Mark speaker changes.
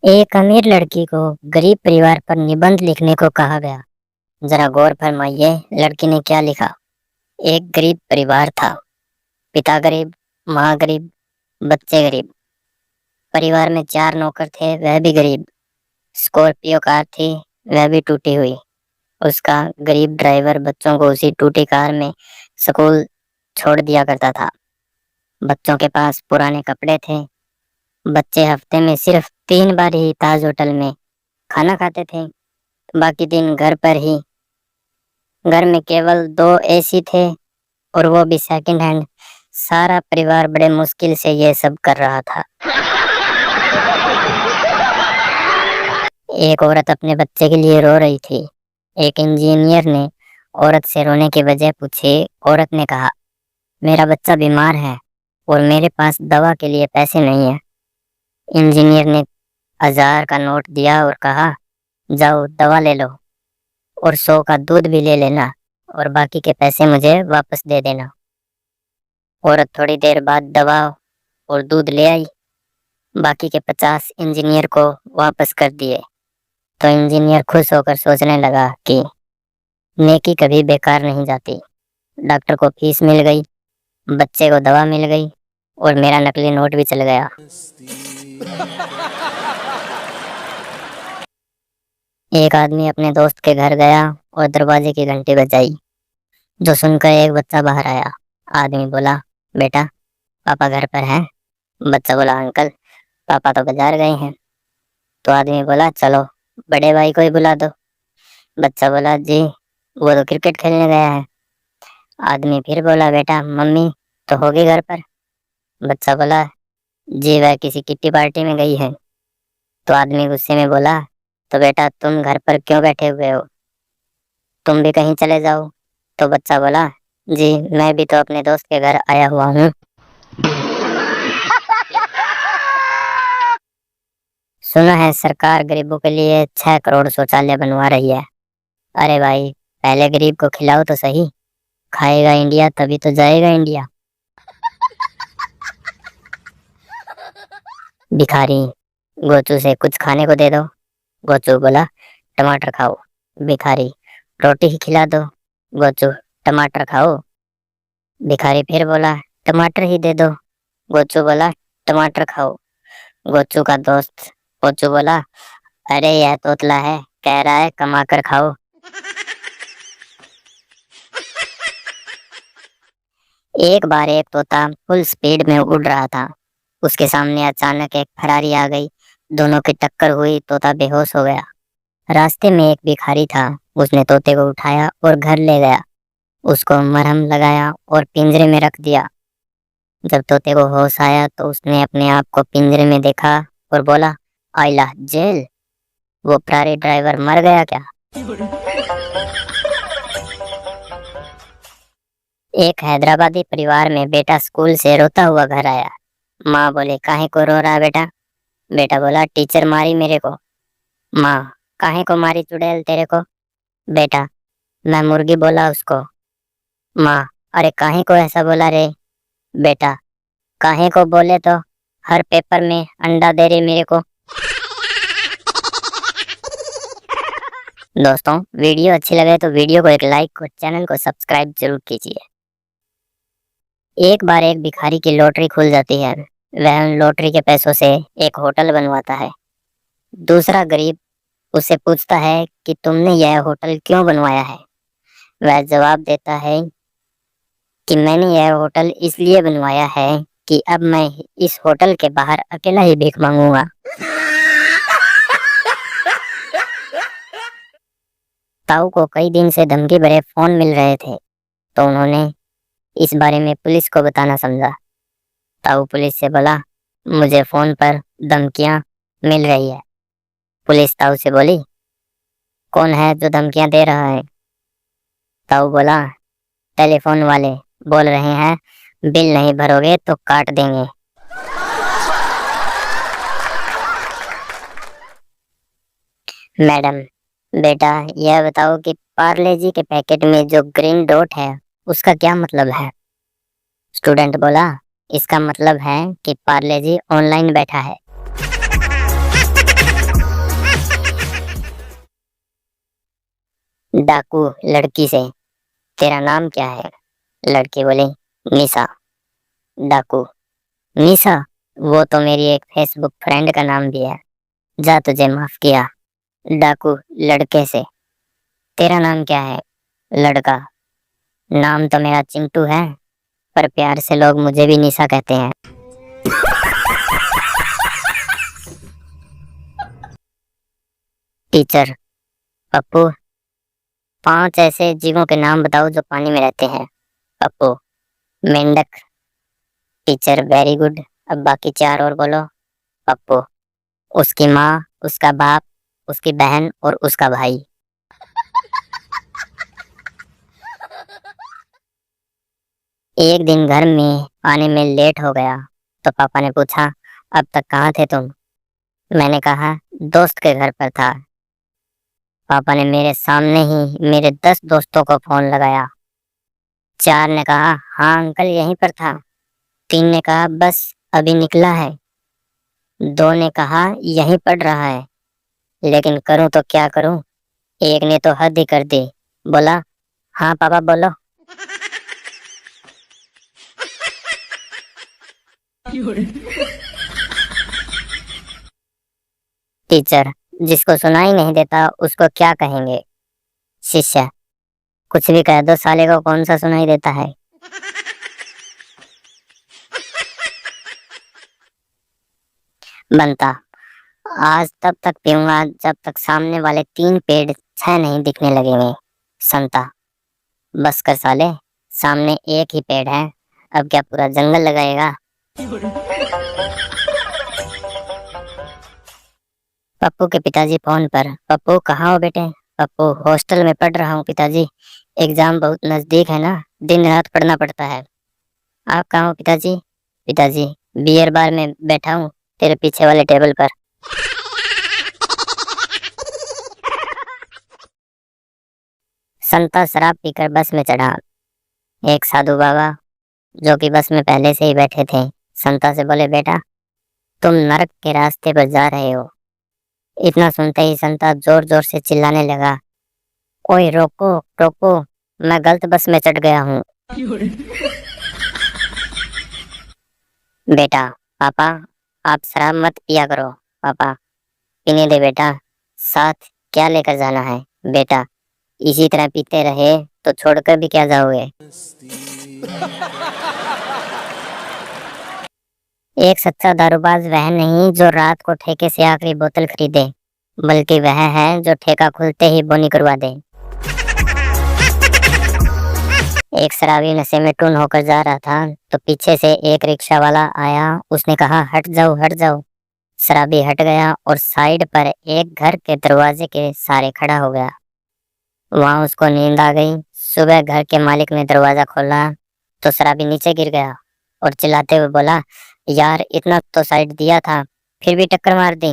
Speaker 1: एक अमीर लड़की को गरीब परिवार पर निबंध लिखने को कहा गया। जरा गौर फरमाइए, लड़की ने क्या लिखा। एक गरीब परिवार था। पिता गरीब, माँ गरीब, बच्चे गरीब। परिवार में 4 नौकर थे, वह भी गरीब। स्कॉर्पियो कार थी, वह भी टूटी हुई। उसका गरीब ड्राइवर बच्चों को उसी टूटी कार में स्कूल छोड़ दिया करता था। बच्चों के पास पुराने कपड़े थे। बच्चे हफ्ते में सिर्फ 3 बार ही ताज होटल में खाना खाते थे। बाकी दिन घर पर ही। घर में केवल 2 एसी थे, और वो भी सेकंड हैंड। सारा परिवार बड़े मुश्किल से ये सब कर रहा था। एक औरत अपने बच्चे के लिए रो रही थी। एक इंजीनियर ने औरत से रोने की वजह पूछी। औरत ने कहा, मेरा बच्चा बीमार है और मेरे पास दवा के लिए पैसे नहीं है। इंजीनियर ने 1000 का नोट दिया और कहा, जाओ दवा ले लो और 100 का दूध भी ले लेना, और बाकी के पैसे मुझे वापस दे देना। औरत थोड़ी देर बाद दवा और दूध ले आई। बाकी के 50 इंजीनियर को वापस कर दिए। तो इंजीनियर खुश होकर सोचने लगा कि नेकी कभी बेकार नहीं जाती। डॉक्टर को फीस मिल गई, बच्चे को दवा मिल गई, और मेरा नकली नोट भी चल गया। एक आदमी अपने दोस्त के घर गया और दरवाजे की घंटी बजाई, जो सुनकर एक बच्चा बाहर आया। आदमी बोला, बेटा, पापा घर पर हैं? बच्चा बोला, अंकल, पापा तो बाजार गए हैं। तो आदमी बोला, चलो बड़े भाई को ही बुला दो। बच्चा बोला, जी वो तो क्रिकेट खेलने गया है। आदमी फिर बोला, बेटा, मम्मी तो होगी घर पर? बच्चा बोला, जी वह किसी किट्टी पार्टी में गई है। तो आदमी गुस्से में बोला, तो बेटा तुम घर पर क्यों बैठे हुए हो? तुम भी कहीं चले जाओ। तो बच्चा बोला, जी मैं भी तो अपने दोस्त के घर आया हुआ हूँ। सुना है सरकार गरीबों के लिए 6 करोड़ शौचालय बनवा रही है। अरे भाई, पहले गरीब को खिलाओ तो सही। खाएगा इंडिया तभी तो जाएगा इंडिया। भिखारी, गोचू से कुछ खाने को दे दो। गोचू बोला, टमाटर खाओ। भिखारी, रोटी ही खिला दो। गोचू, टमाटर खाओ। भिखारी फिर बोला, टमाटर ही दे दो। गोचू बोला, टमाटर खाओ। गोचू का दोस्त गोचू बोला, अरे यह तोतला है, कह रहा है कमा कर खाओ। एक बार एक तोता फुल स्पीड में उड़ रहा था। उसके सामने अचानक एक फरारी आ गई। दोनों की टक्कर हुई, तोता बेहोश हो गया। रास्ते में एक भिखारी था। उसने तोते को उठाया और घर ले गया। उसको मरहम लगाया और पिंजरे में रख दिया। जब तोते को होश आया तो उसने अपने आप को पिंजरे में देखा और बोला, आइला जेल, वो फरारी ड्राइवर मर गया क्या? एक हैदराबादी परिवार में बेटा स्कूल से रोता हुआ घर आया। माँ बोले, काहे को रो रहा बेटा? बेटा बोला, टीचर मारी मेरे को। माँ, काहे को मारी चुड़ैल तेरे को? बेटा, मैं मुर्गी बोला उसको। माँ, अरे काहे को ऐसा बोला रे? बेटा, काहे को बोले तो हर पेपर में अंडा दे रही मेरे को। दोस्तों, वीडियो अच्छी लगे तो वीडियो को एक लाइक और चैनल को सब्सक्राइब जरूर कीजिए। एक बार एक भिखारी की लॉटरी खुल जाती है। वह उन लॉटरी के पैसों से एक होटल बनवाता है। दूसरा गरीब उससे पूछता है कि तुमने यह होटल क्यों बनवाया है? वह जवाब देता है कि मैंने यह होटल इसलिए बनवाया है कि अब मैं इस होटल के बाहर अकेला ही भीख मांगूंगा। ताऊ को कई दिन से धमकी भरे फोन मिल रहे थे, तो उन्होंने इस बारे में पुलिस को बताना समझा। ताऊ पुलिस से बोला, मुझे फोन पर धमकियां मिल रही है। पुलिस ताऊ से बोली, कौन है जो धमकियां दे रहा है? ताऊ बोला, टेलीफोन वाले बोल रहे हैं, बिल नहीं भरोगे तो काट देंगे। मैडम, बेटा यह बताओ कि पार्ले जी के पैकेट में जो ग्रीन डॉट है उसका क्या मतलब है? स्टूडेंट बोला, इसका मतलब है कि पार्ले जी ऑनलाइन बैठा है। डाकू लड़की से, तेरा नाम क्या है? लड़की बोली, निशा। डाकू, निशा? वो तो मेरी एक फेसबुक फ्रेंड का नाम भी है, जा तुझे माफ किया। डाकू लड़के से, तेरा नाम क्या है? लड़का, नाम तो मेरा चिंटू है, पर प्यार से लोग मुझे भी निशा कहते हैं। टीचर, पप्पू, 5 ऐसे जीवों के नाम बताओ जो पानी में रहते हैं। पप्पू, मेंढक। टीचर, वेरी गुड, अब बाकी 4 और बोलो। पप्पू, उसकी माँ, उसका बाप, उसकी बहन और उसका भाई। एक दिन घर में आने में लेट हो गया तो पापा ने पूछा, अब तक कहाँ थे तुम? मैंने कहा, दोस्त के घर पर था। पापा ने मेरे सामने ही मेरे 10 दोस्तों को फोन लगाया। 4 ने कहा, हाँ अंकल यहीं पर था। 3 ने कहा, बस अभी निकला है। 2 ने कहा, यहीं पढ़ रहा है। लेकिन करूं तो क्या करूं? एक ने तो हद ही कर दी, बोला, हाँ पापा बोलो। टीचर, जिसको सुनाई नहीं देता उसको क्या कहेंगे? शिष्य, कुछ भी कह दो, साले को कौन सा सुनाई देता है। बनता, आज तब तक पीऊंगा जब तक सामने वाले 3 पेड़ 6 नहीं दिखने लगेंगे। संता, बस कर साले, सामने एक ही पेड़ है, अब क्या पूरा जंगल लगाएगा? पप्पू के पिताजी फोन पर, पप्पू कहाँ हो बेटे? पप्पू, हॉस्टल में पढ़ रहा हूँ पिताजी, एग्जाम बहुत नजदीक है ना, दिन रात पढ़ना पड़ता है। आप कहाँ हो पिताजी? पिताजी, बियर बार में बैठा हूँ, तेरे पीछे वाले टेबल पर। संता शराब पीकर बस में चढ़ा। एक साधु बाबा जो कि बस में पहले से ही बैठे थे, संता से बोले, बेटा तुम नरक के रास्ते पर जा रहे हो। इतना सुनते ही संता जोर जोर से चिल्लाने लगा, ओए रोको रोको, मैं गलत बस में चढ़ गया हूँ। बेटा, पापा आप शराब मत पिया करो, पापा पीने दे बेटा, साथ क्या लेकर जाना है? बेटा इसी तरह पीते रहे तो छोड़कर भी क्या जाओगे? एक सच्चा दारूबाज वह नहीं जो रात को ठेके से आखिरी बोतल खरीदे, बल्कि वह है जो ठेका खुलते ही बोनी करवा दे। एक शराबी नशे में टून होकर जा रहा था तो पीछे से एक रिक्शा वाला आया, उसने कहा, हट जाओ हट जाओ। शराबी हट गया और साइड पर एक घर के दरवाजे के सहारे खड़ा हो गया। वहां उसको नींद आ गई। सुबह घर के मालिक ने दरवाजा खोला तो शराबी नीचे गिर गया और चिल्लाते हुए बोला, यार इतना तो साइड दिया था, फिर भी टक्कर मार दी।